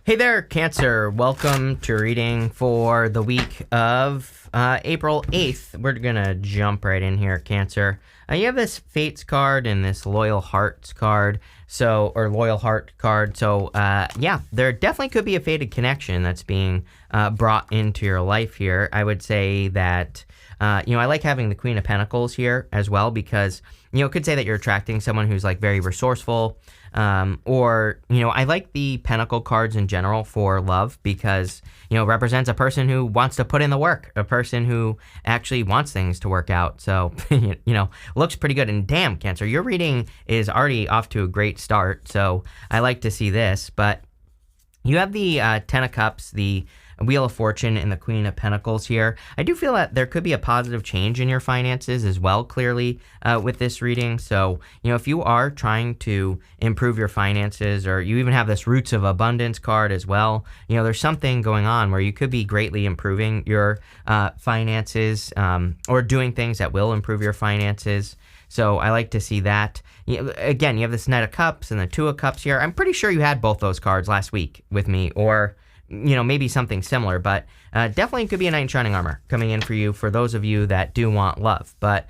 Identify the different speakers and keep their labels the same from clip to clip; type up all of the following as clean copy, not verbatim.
Speaker 1: Hey there, Cancer. Welcome to reading for the week of April 8th. We're going to jump right in here, Cancer. You have this Fates card and this Loyal Hearts card, or Loyal Heart card. So, yeah, there definitely could be a fated connection that's being brought into your life here. I would say that, I like having the Queen of Pentacles here as well because, it could say that you're attracting someone who's like very resourceful. I like the Pentacle cards in general for love because, represents a person who wants to put in the work, a person who actually wants things to work out. So, looks pretty good. And damn, Cancer, your reading is already off to a great start. So I like to see this, but you have the Ten of Cups, the Wheel of Fortune, and the Queen of Pentacles here. I do feel that there could be a positive change in your finances as well, clearly, with this reading. So, if you are trying to improve your finances, or you even have this Roots of Abundance card as well, there's something going on where you could be greatly improving your finances, or doing things that will improve your finances. So I like to see that. Again, you have this Knight of Cups and the Two of Cups here. I'm pretty sure you had both those cards last week with me, or maybe something similar, but definitely could be a Knight in Shining Armor coming in for you, for those of you that do want love. But,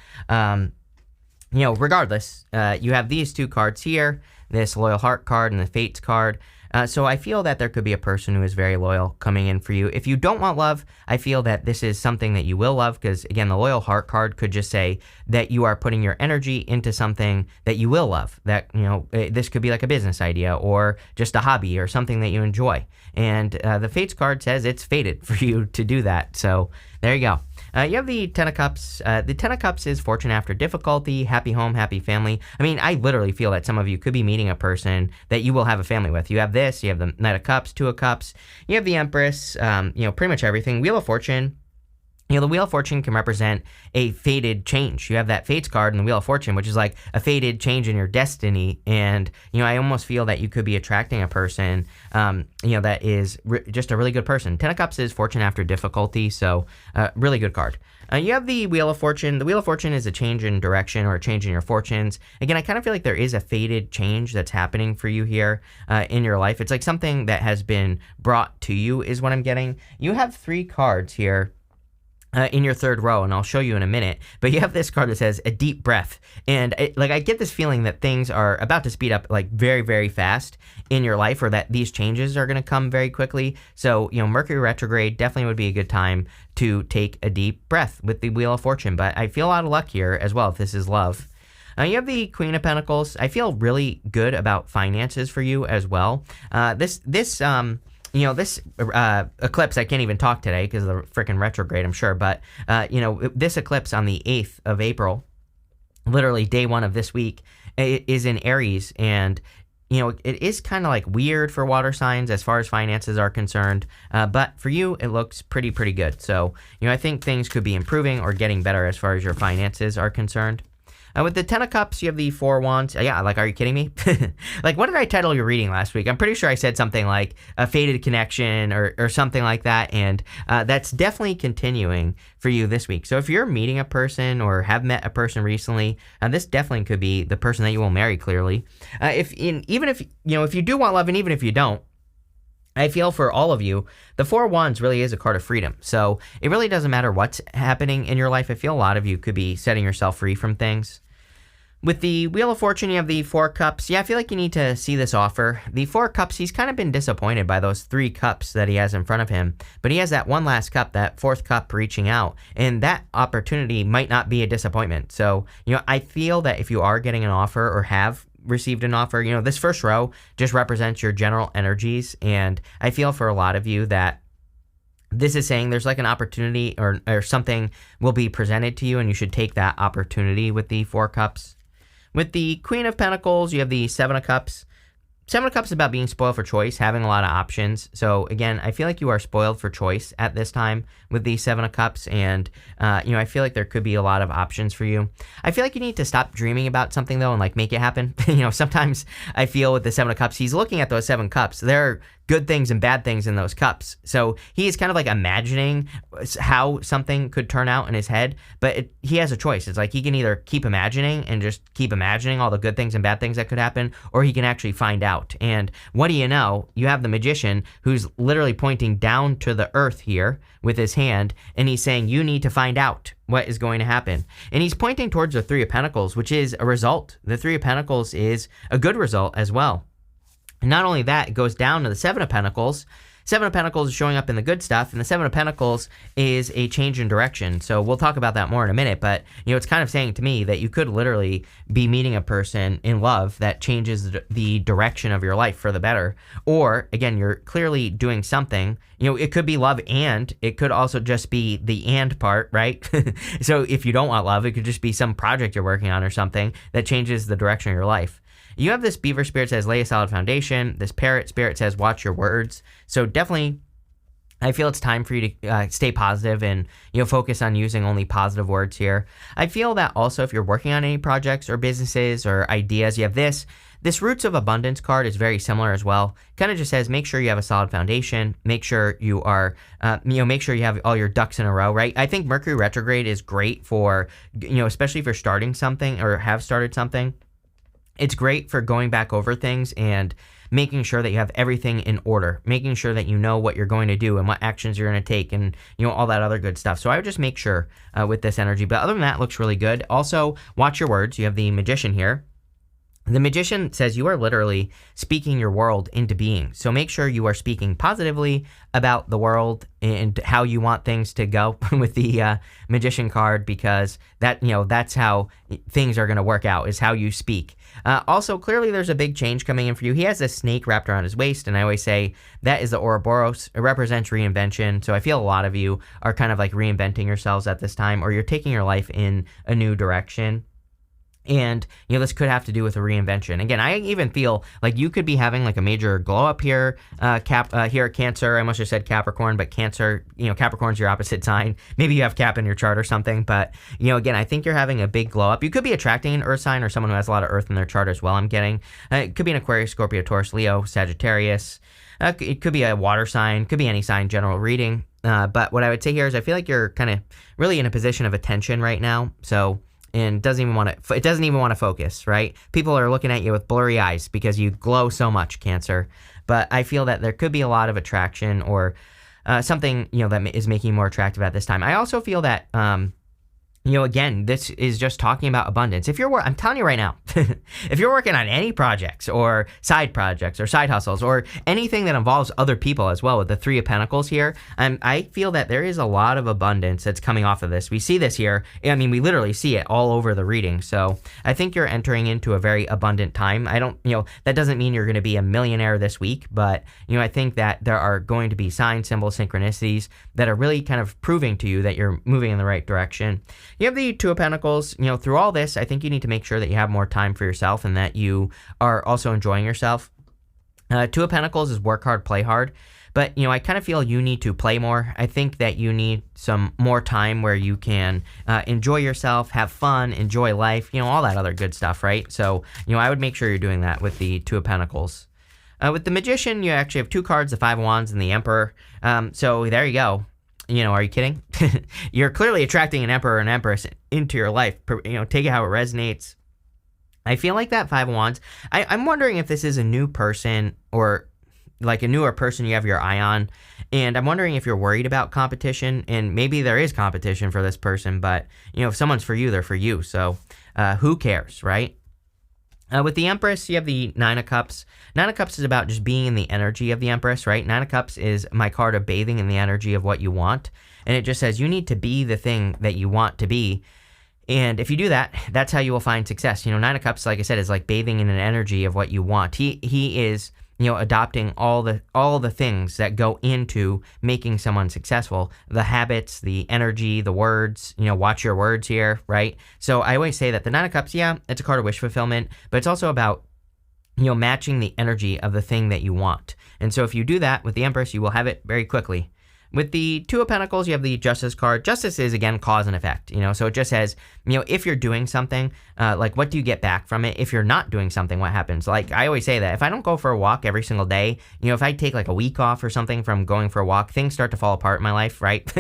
Speaker 1: regardless, you have these two cards here, this Loyal Heart card and the Fates card. So I feel that there could be a person who is very loyal coming in for you. If you don't want love, I feel that this is something that you will love because, again, the Loyal Heart card could just say that you are putting your energy into something that you will love. That, this could be like a business idea or just a hobby or something that you enjoy. And the Fates card says it's fated for you to do that. So there you go. You have the Ten of Cups. The Ten of Cups is fortune after difficulty, happy home, happy family. I mean, I literally feel that some of you could be meeting a person that you will have a family with. You have this, you have the Knight of Cups, Two of Cups, you have the Empress, pretty much everything. Wheel of Fortune. The Wheel of Fortune can represent a fated change. You have that Fates card in the Wheel of Fortune, which is like a fated change in your destiny. And, I almost feel that you could be attracting a person, that is just a really good person. Ten of Cups is fortune after difficulty, so really good card. You have the Wheel of Fortune. The Wheel of Fortune is a change in direction or a change in your fortunes. Again, I kind of feel like there is a fated change that's happening for you here in your life. It's like something that has been brought to you is what I'm getting. You have three cards here in your third row, and I'll show you in a minute, but you have this card that says a deep breath, and I get this feeling that things are about to speed up like very, very fast in your life, or that these changes are going to come very quickly. So, Mercury retrograde definitely would be a good time to take a deep breath with the Wheel of Fortune, but I feel a lot of luck here as well if this is love. You have the Queen of Pentacles. I feel really good about finances for you as well. This eclipse, I can't even talk today because of the freaking retrograde, I'm sure. But, this eclipse on the 8th of April, literally day one of this week, is in Aries. And, it is kind of like weird for water signs as far as finances are concerned. But for you, it looks pretty good. So, I think things could be improving or getting better as far as your finances are concerned. With the Ten of Cups, you have the Four Wands. Yeah, are you kidding me? What did I title your reading last week? I'm pretty sure I said something like a fated connection or something like that, and that's definitely continuing for you this week. So if you're meeting a person or have met a person recently, this definitely could be the person that you will marry, clearly. If you do want love, and even if you don't, I feel for all of you, the Four Wands really is a card of freedom. So it really doesn't matter what's happening in your life. I feel a lot of you could be setting yourself free from things. With the Wheel of Fortune, you have the Four Cups. Yeah, I feel like you need to see this offer. The Four Cups, he's kind of been disappointed by those three cups that he has in front of him. But he has that one last cup, that fourth cup reaching out. And that opportunity might not be a disappointment. So, I feel that if you are getting an offer or have received an offer, this first row just represents your general energies. And I feel for a lot of you that this is saying there's like an opportunity or something will be presented to you, and you should take that opportunity with the Four Cups. With the Queen of Pentacles, you have the Seven of Cups. Seven of Cups is about being spoiled for choice, having a lot of options. So again, I feel like you are spoiled for choice at this time with the Seven of Cups, and I feel like there could be a lot of options for you. I feel like you need to stop dreaming about something though and make it happen. Sometimes I feel with the Seven of Cups, he's looking at those seven cups. They're good things and bad things in those cups. So he is kind of like imagining how something could turn out in his head, but he has a choice. It's like he can either keep imagining and just keep imagining all the good things and bad things that could happen, or he can actually find out. And what do you know? You have the magician who's literally pointing down to the earth here with his hand, and he's saying, you need to find out what is going to happen. And he's pointing towards the Three of Pentacles, which is a result. The Three of Pentacles is a good result as well. And not only that, it goes down to the Seven of Pentacles. Seven of Pentacles is showing up in the good stuff, and the Seven of Pentacles is a change in direction. So we'll talk about that more in a minute, but it's kind of saying to me that you could literally be meeting a person in love that changes the direction of your life for the better. Or again, you're clearly doing something. It could be love, and it could also just be the and part, right? So if you don't want love, it could just be some project you're working on or something that changes the direction of your life. You have this beaver spirit says, lay a solid foundation. This parrot spirit says, watch your words. So definitely, I feel it's time for you to stay positive and, focus on using only positive words here. I feel that also if you're working on any projects or businesses or ideas, you have this. This Roots of Abundance card is very similar as well. Kind of just says, make sure you have a solid foundation. Make sure you are, make sure you have all your ducks in a row, right? I think Mercury retrograde is great for, especially if you're starting something or have started something. It's great for going back over things and making sure that you have everything in order, making sure that you know what you're going to do and what actions you're going to take and, all that other good stuff. So I would just make sure with this energy. But other than that, it looks really good. Also, watch your words. You have the Magician here. The Magician says you are literally speaking your world into being. So make sure you are speaking positively about the world and how you want things to go with the Magician card, because that's how things are going to work out, is how you speak. Also, clearly there's a big change coming in for you. He has a snake wrapped around his waist, and I always say that is the Ouroboros. It represents reinvention. So I feel a lot of you are kind of like reinventing yourselves at this time, or you're taking your life in a new direction. And, this could have to do with a reinvention. Again, I even feel like you could be having like a major glow up here, here at Cancer. I must have said Capricorn, but Cancer, Capricorn's your opposite sign. Maybe you have Cap in your chart or something. But, again, I think you're having a big glow up. You could be attracting an earth sign or someone who has a lot of earth in their chart as well, I'm getting. It could be an Aquarius, Scorpio, Taurus, Leo, Sagittarius. It could be a water sign, could be any sign, general reading. But what I would say here is I feel like you're kind of really in a position of attention right now. So, and it doesn't even want to focus, right? People are looking at you with blurry eyes because you glow so much, Cancer. But I feel that there could be a lot of attraction or something, that is making you more attractive at this time. I also feel that, again, this is just talking about abundance. I'm telling you right now, if you're working on any projects or side hustles or anything that involves other people as well with the Three of Pentacles here, I feel that there is a lot of abundance that's coming off of this. We see this here. I mean, we literally see it all over the reading. So I think you're entering into a very abundant time. That doesn't mean you're going to be a millionaire this week, but, I think that there are going to be signs, symbols, synchronicities that are really kind of proving to you that you're moving in the right direction. You have the Two of Pentacles. Through all this, I think you need to make sure that you have more time for yourself and that you are also enjoying yourself. Two of Pentacles is work hard, play hard. But, I kind of feel you need to play more. I think that you need some more time where you can enjoy yourself, have fun, enjoy life, all that other good stuff, right? So, I would make sure you're doing that with the Two of Pentacles. With the Magician, you actually have two cards, the Five of Wands and the Emperor. So there you go. Are you kidding? You're clearly attracting an emperor or an empress into your life. Take it how it resonates. I feel like that Five of Wands, I'm wondering if this is a new person or like a newer person you have your eye on. And I'm wondering if you're worried about competition, and maybe there is competition for this person, but if someone's for you, they're for you. So who cares, right? With the Empress, you have the Nine of Cups. Nine of Cups is about just being in the energy of the Empress, right? Nine of Cups is my card of bathing in the energy of what you want. And it just says you need to be the thing that you want to be. And if you do that, that's how you will find success. Nine of Cups, like I said, is like bathing in an energy of what you want. He is adopting all the things that go into making someone successful. The habits, the energy, the words, watch your words here, right? So I always say that the Nine of Cups, yeah, it's a card of wish fulfillment, but it's also about, matching the energy of the thing that you want. And so if you do that with the Empress, you will have it very quickly. With the Two of Pentacles, you have the Justice card. Justice is, again, cause and effect, so it just says, if you're doing something, like, what do you get back from it? If you're not doing something, what happens? Like, I always say that if I don't go for a walk every single day, if I take like a week off or something from going for a walk, things start to fall apart in my life, right?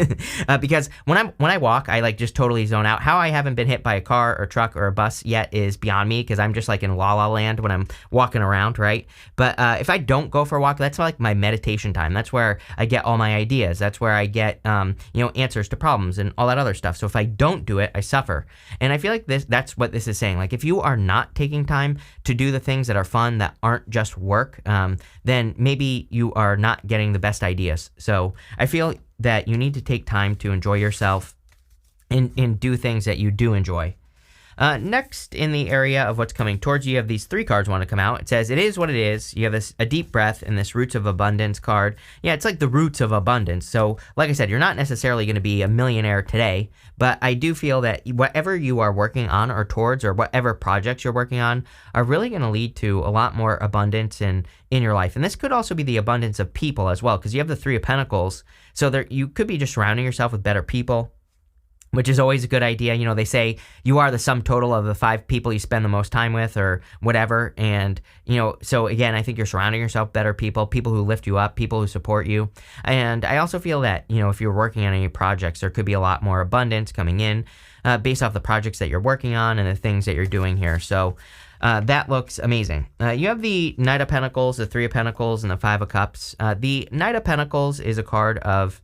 Speaker 1: Because when I walk, I like just totally zone out. How I haven't been hit by a car or truck or a bus yet is beyond me, because I'm just like in la la land when I'm walking around, right? But if I don't go for a walk, that's like my meditation time. That's where I get all my ideas. That's where I get, answers to problems and all that other stuff. So if I don't do it, I suffer. And I feel like that's what this is saying. Like, if you are not taking time to do the things that are fun, that aren't just work, then maybe you are not getting the best ideas. So I feel that you need to take time to enjoy yourself and do things that you do enjoy. Next, in the area of what's coming towards you, you have these 3 cards want to come out. It says, it is what it is. You have a deep breath and this roots of abundance card. Yeah, it's like the roots of abundance. So, like I said, you're not necessarily going to be a millionaire today, but I do feel that whatever you are working on or towards, or whatever projects you're working on, are really going to lead to a lot more abundance in your life. And this could also be the abundance of people as well, because you have the 3 of Pentacles. So you could be just surrounding yourself with better people, which is always a good idea. They say you are the sum total of the 5 people you spend the most time with, or whatever. And, so again, I think you're surrounding yourself with better people who lift you up, people who support you. And I also feel that, if you're working on any projects, there could be a lot more abundance coming in based off the projects that you're working on and the things that you're doing here. So that looks amazing. You have the Knight of Pentacles, the 3 of Pentacles, and the 5 of Cups. The Knight of Pentacles is a card of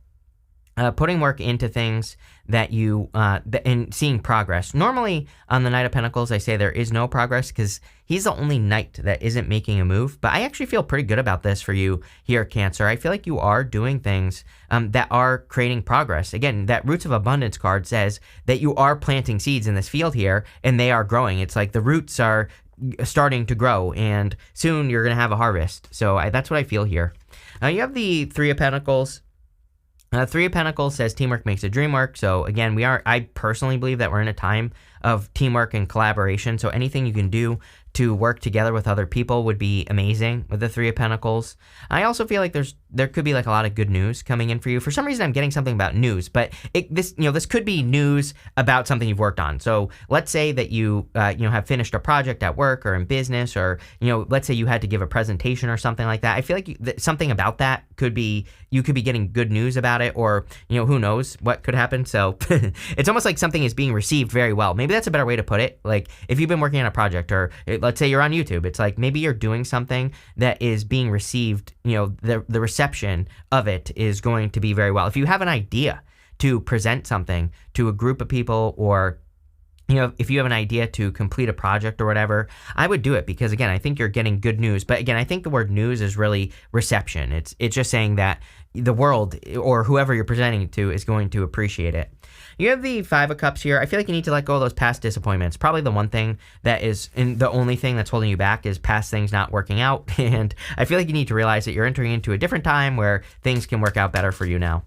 Speaker 1: putting work into things that you, and seeing progress. Normally, on the Knight of Pentacles, I say there is no progress because he's the only knight that isn't making a move. But I actually feel pretty good about this for you here, Cancer. I feel like you are doing things that are creating progress. Again, that Roots of Abundance card says that you are planting seeds in this field here, and they are growing. It's like the roots are starting to grow, and soon you're going to have a harvest. So that's what I feel here. You have the 3 of Pentacles. 3 of Pentacles says teamwork makes a dream work. So again, I personally believe that we're in a time of teamwork and collaboration. So anything you can do to work together with other people would be amazing with the 3 of Pentacles. I also feel like there could be like a lot of good news coming in for you. For some reason, I'm getting something about news, but this could be news about something you've worked on. So let's say that you have finished a project at work or in business, or let's say you had to give a presentation or something like that. I feel like something about that could be, you could be getting good news about it, or who knows what could happen. So it's almost like something is being received very well. Maybe that's a better way to put it. Like, if you've been working on a project, or let's say you're on YouTube, it's like maybe you're doing something that is being received, the reception of it is going to be very well. If you have an idea to present something to a group of people, or if you have an idea to complete a project or whatever, I would do it, because again, I think you're getting good news. But again, I think the word news is really reception. It's just saying that the world, or whoever you're presenting it to, is going to appreciate it. You have the 5 of Cups here. I feel like you need to let go of those past disappointments. Probably the one thing that is, and the only thing that's holding you back, is past things not working out. And I feel like you need to realize that you're entering into a different time where things can work out better for you now.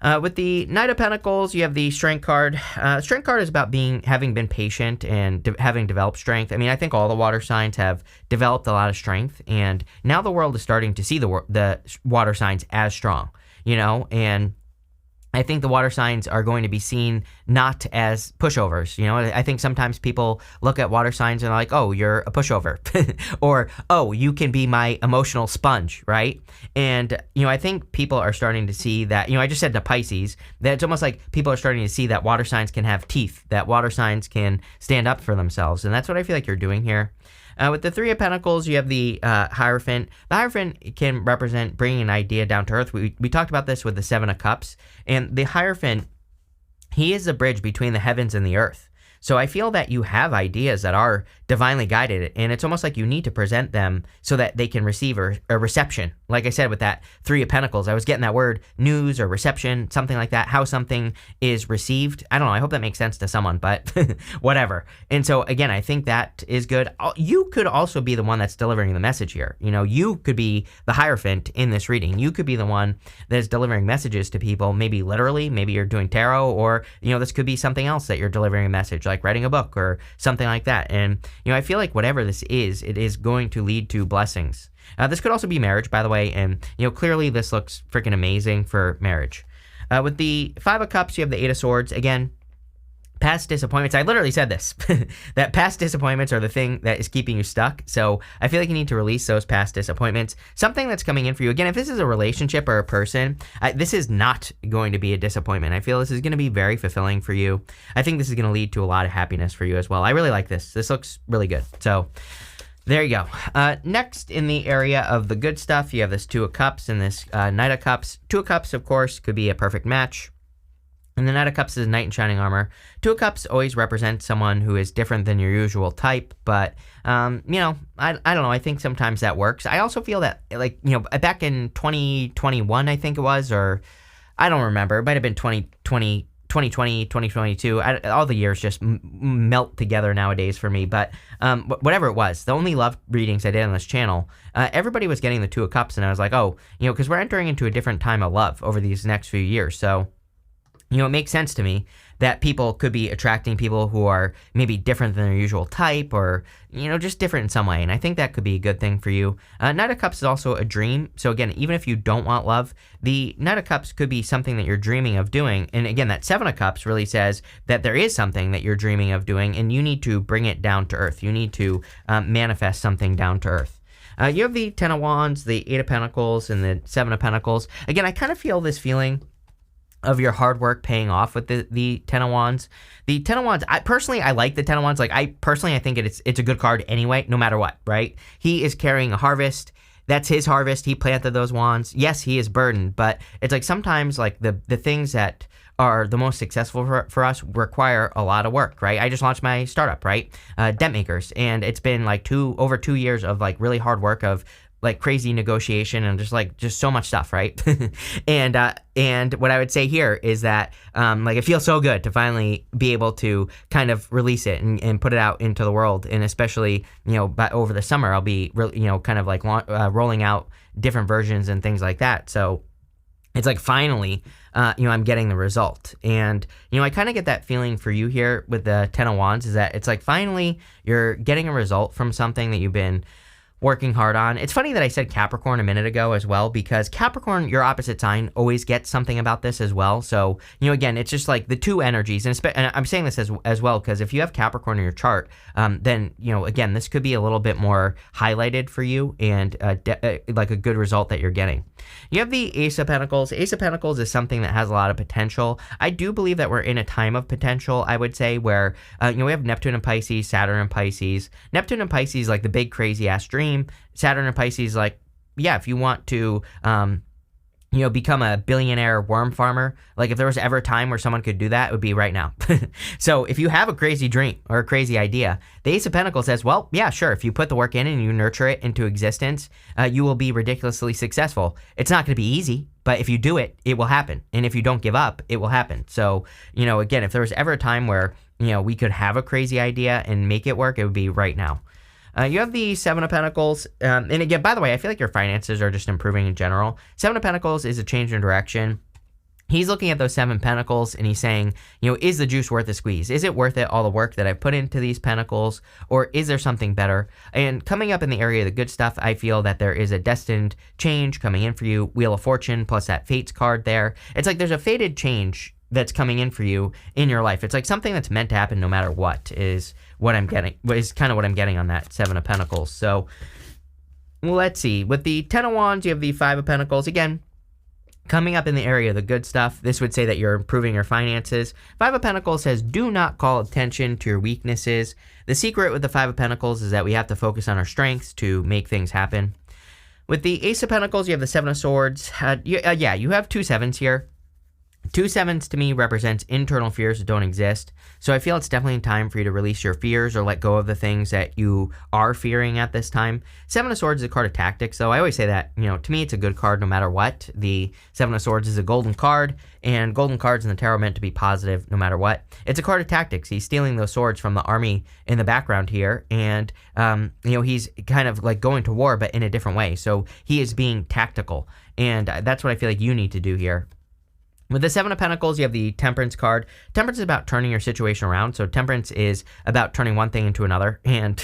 Speaker 1: With the Knight of Pentacles, you have the Strength card. Strength card is about having been patient and having developed strength. I mean, I think all the water signs have developed a lot of strength, and now the world is starting to see the water signs as strong, and I think the water signs are going to be seen not as pushovers. I think sometimes people look at water signs and are like, oh, you're a pushover, or, oh, you can be my emotional sponge, right? And, I think people are starting to see that, I just said to Pisces, that it's almost like people are starting to see that water signs can have teeth, that water signs can stand up for themselves. And that's what I feel like you're doing here. With the 3 of Pentacles, you have the Hierophant. The Hierophant can represent bringing an idea down to earth. We talked about this with the 7 of Cups. And the Hierophant, he is the bridge between the heavens and the earth. So I feel that you have ideas that are divinely guided, and it's almost like you need to present them so that they can receive a reception. Like I said, with that 3 of Pentacles, I was getting that word news or reception, something like that, how something is received. I don't know. I hope that makes sense to someone, but whatever. And so again, I think that is good. You could also be the one that's delivering the message here. You could be the Hierophant in this reading. You could be the one that is delivering messages to people, maybe literally, maybe you're doing tarot, or, this could be something else that you're delivering a message, like writing a book or something like that. And, I feel like whatever this is, it is going to lead to blessings. This could also be marriage, by the way, and clearly this looks freaking amazing for marriage. With the Five of Cups, you have the Eight of Swords. Again, past disappointments. I literally said this, that past disappointments are the thing that is keeping you stuck. So I feel like you need to release those past disappointments. Something that's coming in for you. Again, if this is a relationship or a person, this is not going to be a disappointment. I feel this is going to be very fulfilling for you. I think this is going to lead to a lot of happiness for you as well. I really like this. This looks really good. So there you go. Next, in the area of the good stuff, you have this Two of Cups and this Knight of Cups. Two of Cups, of course, could be a perfect match. And the Knight of Cups is Knight in Shining Armor. Two of Cups always represents someone who is different than your usual type, but, I don't know. I think sometimes that works. I also feel that, back in 2021, I think it was, or I don't remember. It might have been 2020, 2022. All the years just melt together nowadays for me, but whatever it was, the only love readings I did on this channel, everybody was getting the Two of Cups, and I was like, oh, because we're entering into a different time of love over these next few years, so it makes sense to me that people could be attracting people who are maybe different than their usual type, or, just different in some way. And I think that could be a good thing for you. Knight of Cups is also a dream. So again, even if you don't want love, the Knight of Cups could be something that you're dreaming of doing. And again, that Seven of Cups really says that there is something that you're dreaming of doing, and you need to bring it down to earth. You need to manifest something down to earth. You have the Ten of Wands, the Eight of Pentacles, and the Seven of Pentacles. Again, I kind of feel this feeling of your hard work paying off with the Ten of Wands. The Ten of Wands, I like the Ten of Wands. I think it's a good card anyway, no matter what, right? He is carrying a harvest. That's his harvest. He planted those wands. Yes, he is burdened, but it's like sometimes the things that are the most successful for us require a lot of work, right? I just launched my startup, right? Dent Makers, and it's been over 2 years of really hard work of crazy negotiation and just so much stuff, right? and what I would say here is that it feels so good to finally be able to kind of release it and put it out into the world. And especially over the summer I'll be rolling out different versions and things like that. So it's finally I'm getting the result. And I kind of get that feeling for you here with the Ten of Wands, is that it's finally you're getting a result from something that you've been working hard on. It's funny that I said Capricorn a minute ago as well, because Capricorn, your opposite sign, always gets something about this as well. So, again, it's just the two energies, and I'm saying this as well, because if you have Capricorn in your chart, then, again, this could be a little bit more highlighted for you, and a good result that you're getting. You have the Ace of Pentacles. Ace of Pentacles is something that has a lot of potential. I do believe that we're in a time of potential, I would say, where, we have Neptune and Pisces, Saturn and Pisces. Neptune and Pisces, the big crazy ass dream. Saturn and Pisces, if you want to, become a billionaire worm farmer, if there was ever a time where someone could do that, it would be right now. So if you have a crazy dream or a crazy idea, the Ace of Pentacles says, well, yeah, sure. If you put the work in and you nurture it into existence, you will be ridiculously successful. It's not going to be easy, but if you do it, it will happen. And if you don't give up, it will happen. So, again, if there was ever a time where, we could have a crazy idea and make it work, it would be right now. You have the Seven of Pentacles, and again, by the way, I feel like your finances are just improving in general. Seven of Pentacles is a change in direction. He's looking at those Seven Pentacles and he's saying, is the juice worth the squeeze? Is it worth it, all the work that I've put into these Pentacles, or is there something better? And coming up in the area of the good stuff, I feel that there is a destined change coming in for you. Wheel of Fortune plus that Fates card there. It's there's a fated change that's coming in for you in your life. It's something that's meant to happen no matter what, is what I'm getting, is kind of what I'm getting on that Seven of Pentacles. So let's see. With the Ten of Wands, you have the Five of Pentacles. Again, coming up in the area of the good stuff, this would say that you're improving your finances. Five of Pentacles says, do not call attention to your weaknesses. The secret with the Five of Pentacles is that we have to focus on our strengths to make things happen. With the Ace of Pentacles, you have the Seven of Swords. You have two sevens here. Two sevens to me represents internal fears that don't exist. So I feel it's definitely time for you to release your fears or let go of the things that you are fearing at this time. Seven of Swords is a card of tactics, though. I always say that, to me it's a good card no matter what. The Seven of Swords is a golden card, and golden cards in the tarot are meant to be positive no matter what. It's a card of tactics. He's stealing those swords from the army in the background here, and he's kind of going to war, but in a different way. So he is being tactical, and that's what I feel like you need to do here. With the Seven of Pentacles, you have the Temperance card. Temperance is about turning your situation around. So Temperance is about turning one thing into another. And,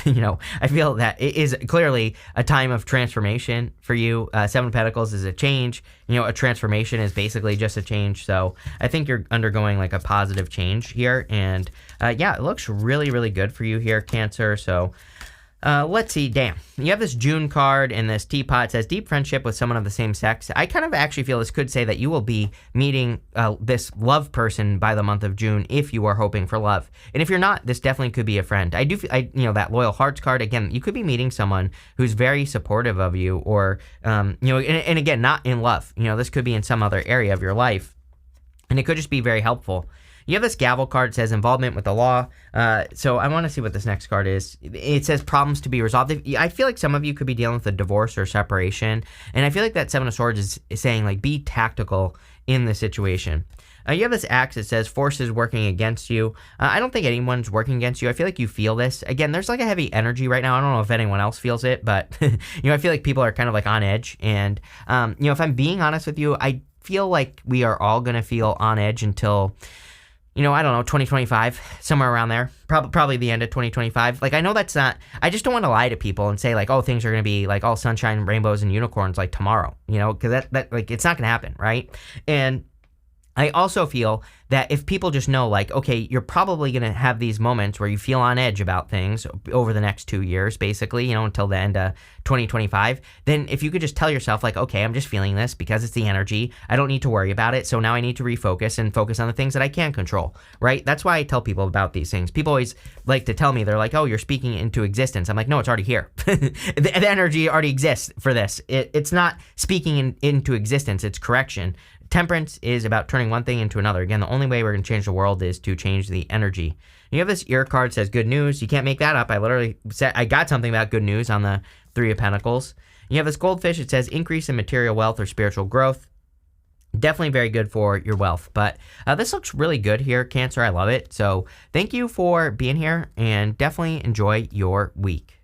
Speaker 1: I feel that it is clearly a time of transformation for you. Seven of Pentacles is a change. A transformation is basically just a change. So I think you're undergoing like a positive change here. And it looks really, really good for you here, Cancer. So let's see. Damn. You have this June card and this teapot. It says deep friendship with someone of the same sex. I kind of actually feel this could say that you will be meeting this love person by the month of June if you are hoping for love. And if you're not, this definitely could be a friend. I do, that loyal hearts card, again, you could be meeting someone who's very supportive of you or, and again, not in love. This could be in some other area of your life. And it could just be very helpful. You have this gavel card. It says involvement with the law. So I want to see what this next card is. It says problems to be resolved. I feel like some of you could be dealing with a divorce or separation. And I feel like that Seven of Swords is saying, like, be tactical in the situation. You have this axe that says forces working against you. I don't think anyone's working against you. I feel like you feel this. Again, there's like a heavy energy right now. I don't know if anyone else feels it, but I feel like people are kind of like on edge. And, if I'm being honest with you, I feel like we are all going to feel on edge until, I don't know, 2025, somewhere around there. Probably the end of 2025. Like, I know that's not, I just don't want to lie to people and say, like, oh, things are going to be, like, all sunshine, rainbows, and unicorns, like, tomorrow, because that, like, it's not going to happen, right? And I also feel that if people just know, like, okay, you're probably going to have these moments where you feel on edge about things over the next 2 years, basically, until the end of 2025, then if you could just tell yourself, like, okay, I'm just feeling this because it's the energy. I don't need to worry about it. So now I need to refocus and focus on the things that I can control, right? That's why I tell people about these things. People always like to tell me, they're like, oh, you're speaking into existence. I'm like, no, it's already here. the energy already exists for this. It's not speaking into existence. It's correction. Temperance is about turning one thing into another. Again, the only way we're going to change the world is to change the energy. You have this ear card that says good news. You can't make that up. I literally said I got something about good news on the Three of Pentacles. You have this goldfish. It says increase in material wealth or spiritual growth. Definitely very good for your wealth. But this looks really good here, Cancer. I love it. So thank you for being here and definitely enjoy your week.